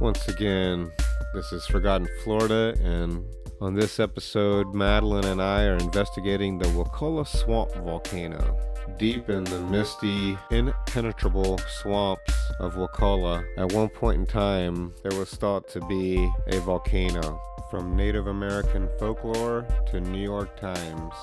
Once again, this is Forgotten Florida, and on this episode, Madeline and I are investigating the Wakulla Swamp Volcano. Deep in the misty, impenetrable swamps of Wakulla, at one point in time, there was thought to be a volcano. From Native American folklore to New York Times,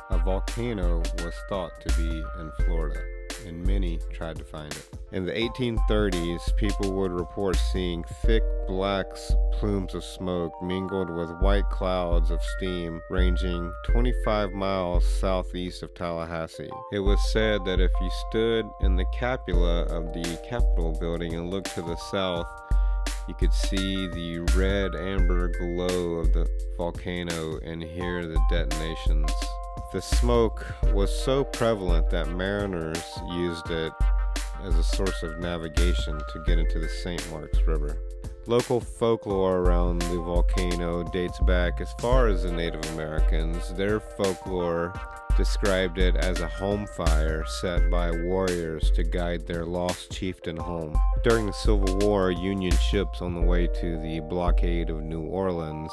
a volcano was thought to be in Florida, and many tried to find it. In the 1830s, people would report seeing thick black plumes of smoke mingled with white clouds of steam ranging 25 miles southeast of Tallahassee. It was said that if you stood in the cupola of the Capitol building and looked to the south, you could see the red amber glow of the volcano and hear the detonations. The smoke was so prevalent that mariners used it as a source of navigation to get into the St. Marks River. Local folklore around the volcano dates back as far as the Native Americans. Their folklore described it as a home fire set by warriors to guide their lost chieftain home. During the Civil War, Union ships on the way to the blockade of New Orleans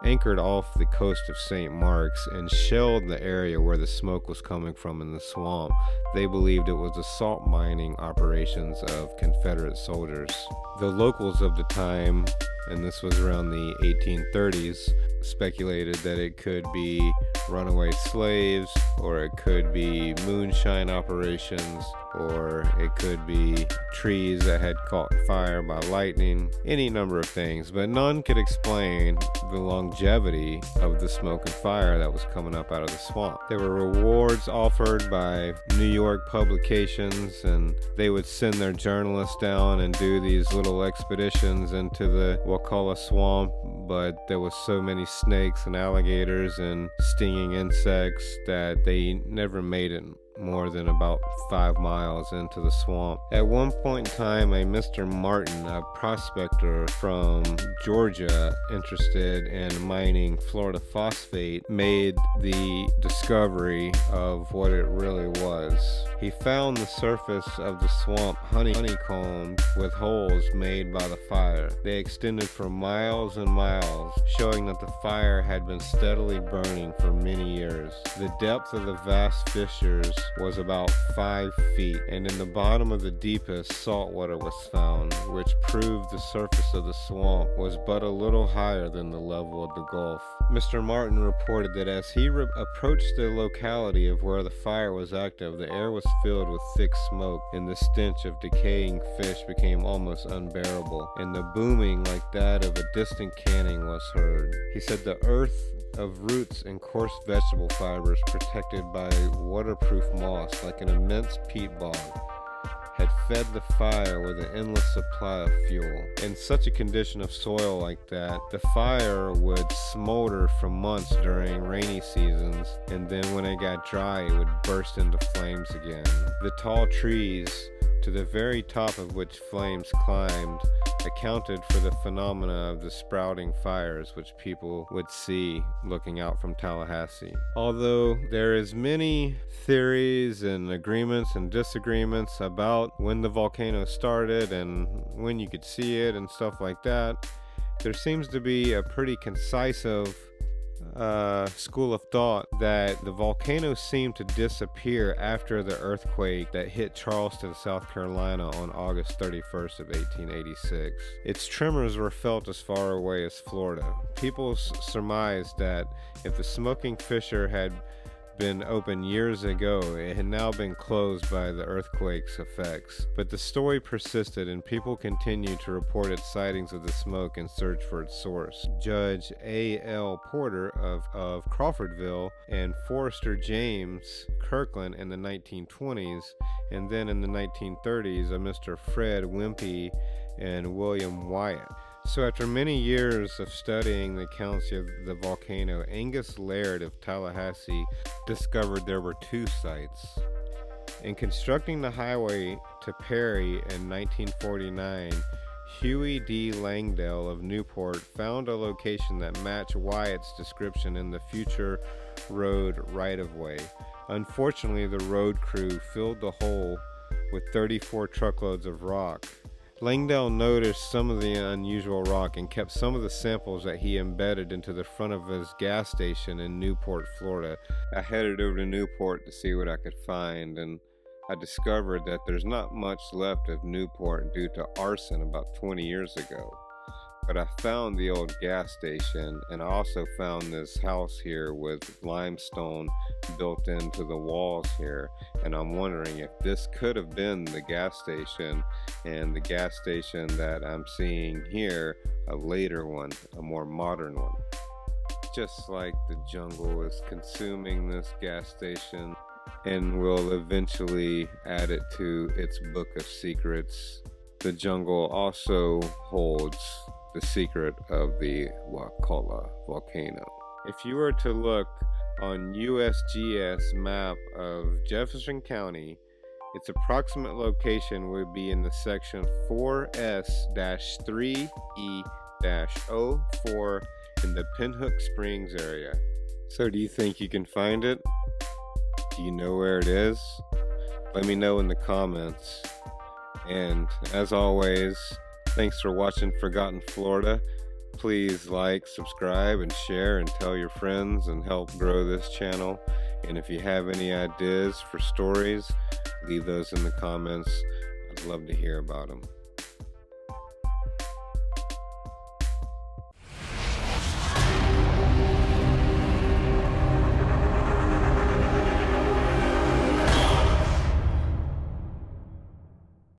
anchored off the coast of St. Marks and shelled the area where the smoke was coming from in the swamp. They believed it was the salt mining operations of Confederate soldiers. The locals of the time, and this was around the 1830s, speculated that it could be runaway slaves, or it could be moonshine operations, or it could be trees that had caught fire by lightning, any number of things, but none could explain the longevity of the smoke and fire that was coming up out of the swamp. There were rewards offered by New York publications, and they would send their journalists down and do these little expeditions into the Wakulla Swamp, but there was so many snakes and alligators and stinging insects that they never made it more than about 5 miles into the swamp. At one point in time, a Mr. Martin, a prospector from Georgia interested in mining Florida phosphate, made the discovery of what it really was. He found the surface of the swamp honeycombed with holes made by the fire. They extended for miles and miles, showing that the fire had been steadily burning for many years. The depth of the vast fissures was about 5 feet, and in the bottom of the deepest, salt water was found, which proved the surface of the swamp was but a little higher than the level of the Gulf. Mr. Martin reported that as he approached the locality of where the fire was active, the air was filled with thick smoke, and the stench of decaying fish became almost unbearable, and the booming like that of a distant cannon was heard. He said the earth of roots and coarse vegetable fibers protected by waterproof moss like an immense peat bog had fed the fire with an endless supply of fuel. In such a condition of soil like that, the fire would smolder for months during rainy seasons, and then when it got dry, it would burst into flames again. The tall trees, to the very top of which flames climbed, accounted for the phenomena of the sprouting fires which people would see looking out from Tallahassee. Although there is many theories and agreements and disagreements about when the volcano started and when you could see it and stuff like that, there seems to be a pretty concise school of thought that the volcano seemed to disappear after the earthquake that hit Charleston, South Carolina on August 31st of 1886. Its tremors were felt as far away as Florida. People surmised that if the smoking fissure had been open years ago, it had now been closed by the earthquake's effects. But the story persisted, and people continued to report its sightings of the smoke and search for its source. Judge A.L. Porter of Crawfordville and Forester James Kirkland in the 1920s, and then in the 1930s, a Mr. Fred Wimpy and William Wyatt. So after many years of studying the accounts of the volcano, Angus Laird of Tallahassee discovered there were 2 sites. In constructing the highway to Perry in 1949, Huey D. Langdale of Newport found a location that matched Wyatt's description in the future road right-of-way. Unfortunately, the road crew filled the hole with 34 truckloads of rock. Langdale noticed some of the unusual rock and kept some of the samples that he embedded into the front of his gas station in Newport, Florida. I headed over to Newport to see what I could find, and I discovered that there's not much left of Newport due to arson about 20 years ago. But I found the old gas station, and I also found this house here with limestone built into the walls here, and I'm wondering if this could have been the gas station, and the gas station that I'm seeing here, a later one, a more modern one. Just like the jungle is consuming this gas station and will eventually add it to its book of secrets, the jungle also holds the secret of the Wakulla Volcano. If you were to look on USGS map of Jefferson County, its approximate location would be in the section 4S-3E-04 in the Pinhook Springs area. So do you think you can find it? Do you know where it is? Let me know in the comments. And as always, thanks for watching Forgotten Florida. Please like, subscribe, and share, and tell your friends, and help grow this channel. And if you have any ideas for stories, leave those in the comments. I'd love to hear about them.